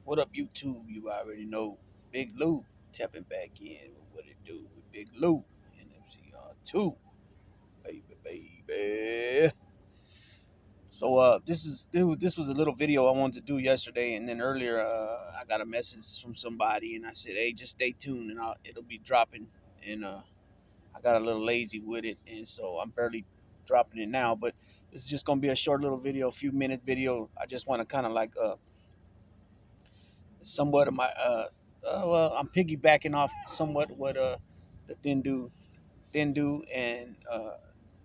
What up, YouTube? You already know. Big Lou tapping back in with what it do with Big Lou and MCR2. Baby. So this was a little video I wanted to do yesterday, and then earlier I got a message from somebody, and I said, "Hey, just stay tuned, and it'll be dropping." And I got a little lazy with it, and so I'm barely dropping it now. But this is just gonna be a short little video, a few minute video. I just want to kind of like somewhat of my well, I'm piggybacking off somewhat what the thin dude and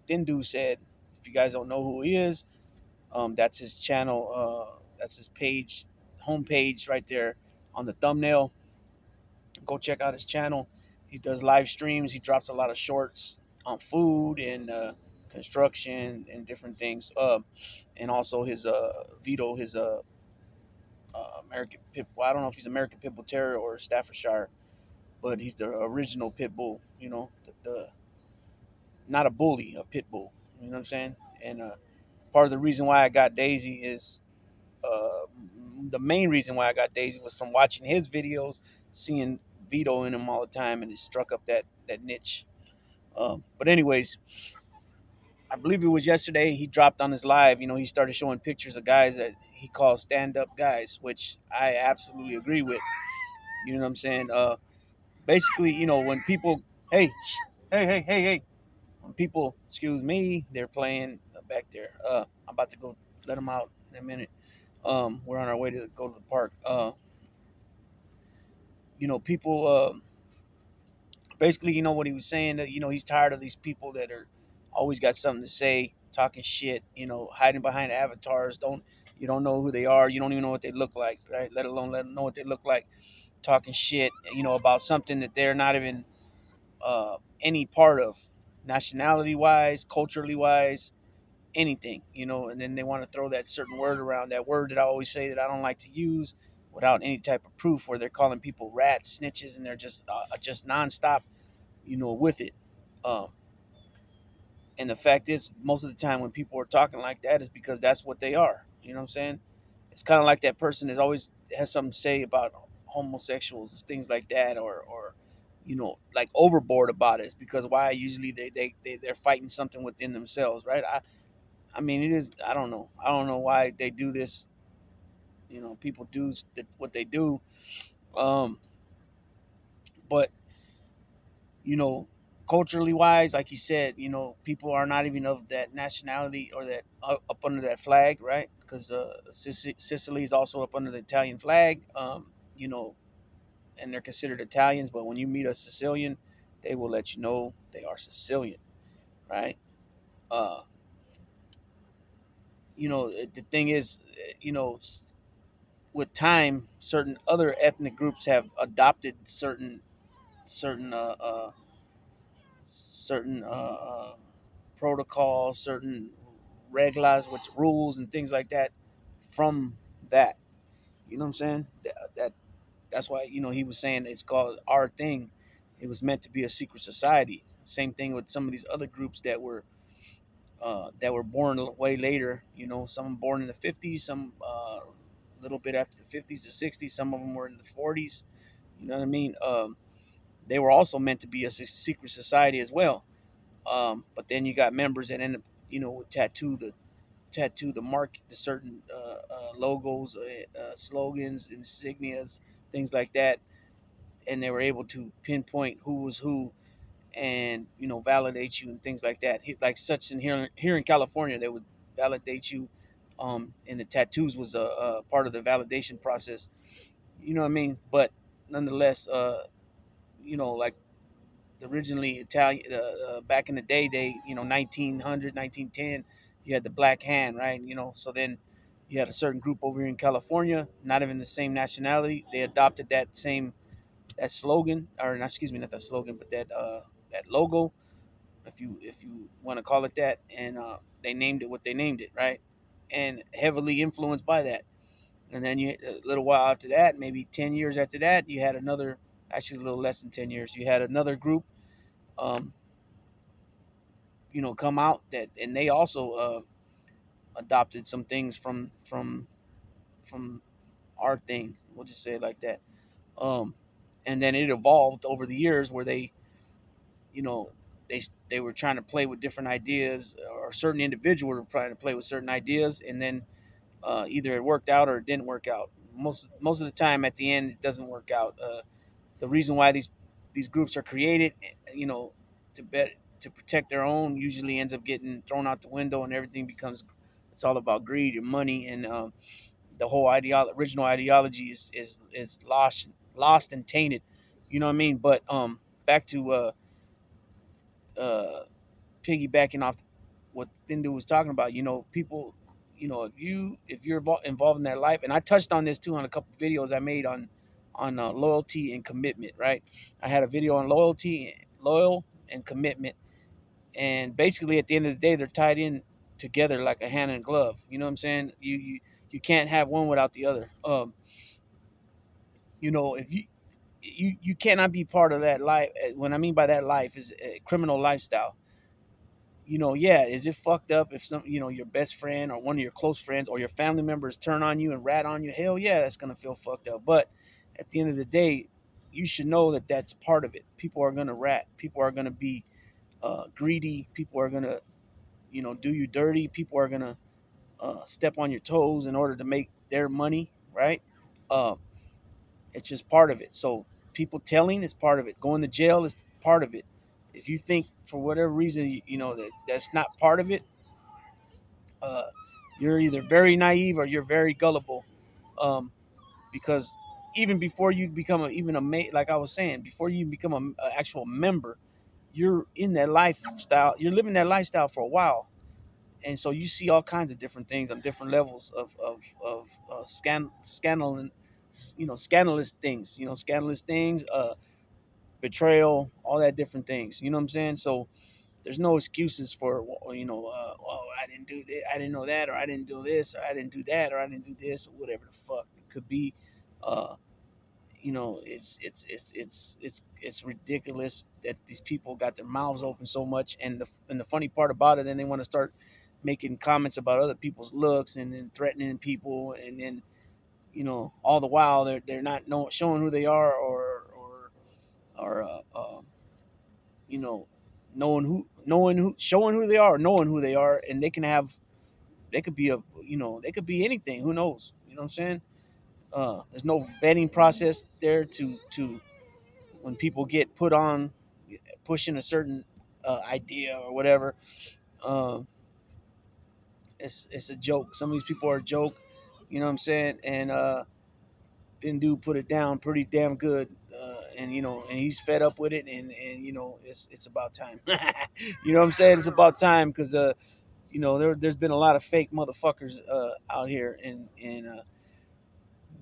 thin dude said. If you guys don't know who he is, that's his channel, that's his page, homepage right there on the thumbnail. Go check out his channel. He does live streams. He drops a lot of shorts on food and construction and different things, and also his Vito, his American pit. Well, I don't know if he's American Pit Bull Terrier or Staffordshire, but he's the original pit bull. The not a bully, a pit bull. You know what I'm saying? And part of the reason why I got Daisy is uh, the main reason why I got Daisy was from watching his videos, seeing Vito in them all the time, and it struck up that niche. But anyways, I believe it was yesterday he dropped on his live. He started showing pictures of guys that he calls stand-up guys, which I absolutely agree with. You know what I'm saying? Basically, when people, hey, hey, when people, excuse me, they're playing back there. I'm about to go let them out in a minute. We're on our way to go to the park. People, basically, what he was saying, that he's tired of these people that are always got something to say, talking shit, hiding behind avatars. You don't know who they are. You don't even know what they look like, right? Let alone let them know what they look like, talking shit, about something that they're not even any part of, nationality wise, culturally wise, anything, and then they want to throw that certain word around, that word that I always say that I don't like to use without any type of proof, where they're calling people rats, snitches, and they're just nonstop, with it. Um, and the fact is, most of the time when people are talking like that is because that's what they are. You know what I'm saying? It's kind of like that person is always has something to say about homosexuals and things like that, or like overboard about it. It's because why usually they're fighting something within themselves, right? I mean, it is. I don't know why they do this. People do what they do. Um, but you know, culturally wise, like you said, people are not even of that nationality or that up under that flag, right? Because Sicily is also up under the Italian flag. You know, and they're considered Italians. But when you meet a Sicilian, they will let you know they are Sicilian, right? Uh, the thing is, with time, certain other ethnic groups have adopted certain certain protocols, certain reglas, which rules and things like that from that. You know what I'm saying? That's why he was saying it's called our thing. It was meant to be a secret society. Same thing with some of these other groups that were born way later. Some born in the 50s, some a little bit after the 50s to 60s. Some of them were in the 40s. You know what I mean? They were also meant to be a secret society as well. But then you got members that end up, would tattoo the mark, the certain logos, slogans, insignias, things like that, and they were able to pinpoint who was who, and validate you and things like that. Like such in here in California, they would validate you, and the tattoos was a part of the validation process. You know what I mean? But nonetheless, like originally Italian, back in the day, 1900, 1910, you had the black hand, right? So then you had a certain group over here in California, not even the same nationality. They adopted that slogan, or not, excuse me, not that slogan, but that logo, if you want to call it that, and they named it what they named it, right? And heavily influenced by that. And then a little while after that, maybe 10 years after that, you had another. Actually, a little less than 10 years, you had another group, um, come out, that, and they also adopted some things from our thing. We'll just say it like that. Um, and then it evolved over the years where they, you know, they were trying to play with different ideas, or certain individuals were trying to play with certain ideas, and then either it worked out or it didn't work out. Most of the time, at the end, it doesn't work out. The reason why these groups are created, you know, to protect their own, usually ends up getting thrown out the window, and everything becomes, it's all about greed and money, and the whole original ideology is lost and tainted. You know what I mean? But back to uh, piggybacking off what Thindu was talking about. You know, people, you know, if you're involved in that life, and I touched on this too on a couple of videos I made on loyalty and commitment. Right, I had a video on loyal and commitment, and basically at the end of the day, they're tied in together like a hand and glove. You know what I'm saying? You can't have one without the other. You know, if you cannot be part of that life. What I mean by that life is a criminal lifestyle. You know, yeah, is it fucked up if some, you know, your best friend or one of your close friends or your family members turn on you and rat on you? Hell yeah, that's gonna feel fucked up. But at the end of the day, you should know that that's part of it. People are gonna rat. People are gonna be greedy. People are gonna, you know, do you dirty. People are gonna step on your toes in order to make their money, right? Uh, it's just part of it. So people telling is part of it. Going to jail is part of it. If you think for whatever reason you know that that's not part of it, uh, you're either very naive or you're very gullible. Um, because even before you become even a mate, like I was saying, before you become a actual member, you're in that lifestyle. You're living that lifestyle for a while, and so you see all kinds of different things on different levels of scandal and, you know, scandalous things. You know, scandalous things, betrayal, all that different things. You know what I'm saying? So there's no excuses for, you know, oh, I didn't do this, I didn't know that, or I didn't do this, or I didn't do that, or I didn't do this, or whatever the fuck it could be. Uh, you know, it's ridiculous that these people got their mouths open so much, and the funny part about it, then they want to start making comments about other people's looks and then threatening people, and then, you know, all the while they're not showing who they are, or you know, knowing who showing who they are, or knowing who they are, and they could be a, you know, they could be anything. Who knows? You know what I'm saying? There's no vetting process there to when people get put on pushing a certain idea or whatever. Um, it's a joke. Some of these people are a joke. You know what I'm saying? And then dude put it down pretty damn good. And you know, and he's fed up with it, and you know, it's about time. You know what I'm saying? It's about time because you know, there's been a lot of fake motherfuckers out here, and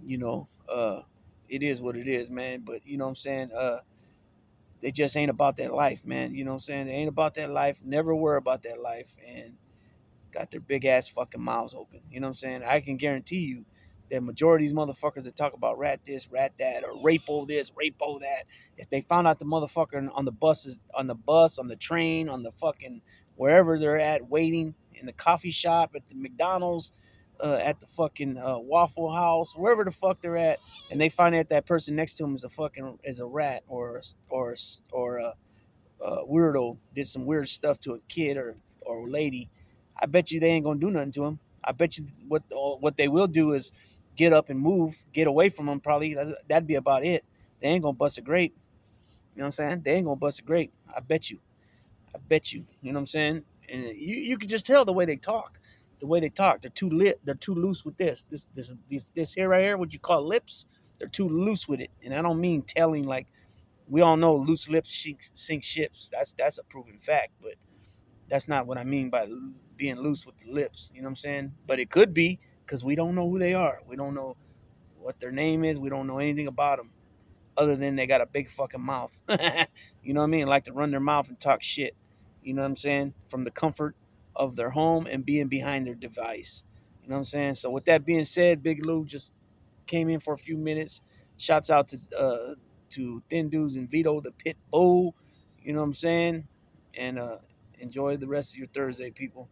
you know, it is what it is, man. But you know what I'm saying? They just ain't about that life, man. You know what I'm saying? They ain't about that life. Never were about that life, and got their big ass fucking mouths open. You know what I'm saying? I can guarantee you that majority of these motherfuckers that talk about rat this, rat that, or rapo this, rapo that, if they found out the motherfucker on the buses, on the bus, on the train, on the fucking wherever they're at, waiting in the coffee shop, at the McDonald's, at the fucking Waffle House, wherever the fuck they're at, and they find out that person next to them is a fucking is a rat or a weirdo did some weird stuff to a kid or lady, I bet you they ain't gonna do nothing to him. I bet you what they will do is get up and move, get away from him. Probably that'd be about it. They ain't gonna bust a grape. You know what I'm saying? They ain't gonna bust a grape. I bet you. I bet you. You know what I'm saying? And you can just tell the way they talk. The way they talk, they're too lit. They're too loose with this here right here. What you call lips? They're too loose with it, and I don't mean telling like we all know loose lips sink ships. That's a proven fact, but that's not what I mean by being loose with the lips. You know what I'm saying? But it could be because we don't know who they are. We don't know what their name is. We don't know anything about them other than they got a big fucking mouth. You know what I mean? Like to run their mouth and talk shit. You know what I'm saying? From the comfort of their home and being behind their device. You know what I'm saying? So with that being said, Big Lou just came in for a few minutes. Shouts out to Thin Dudes and Vito the Pit Bull. You know what I'm saying? And enjoy the rest of your Thursday, people.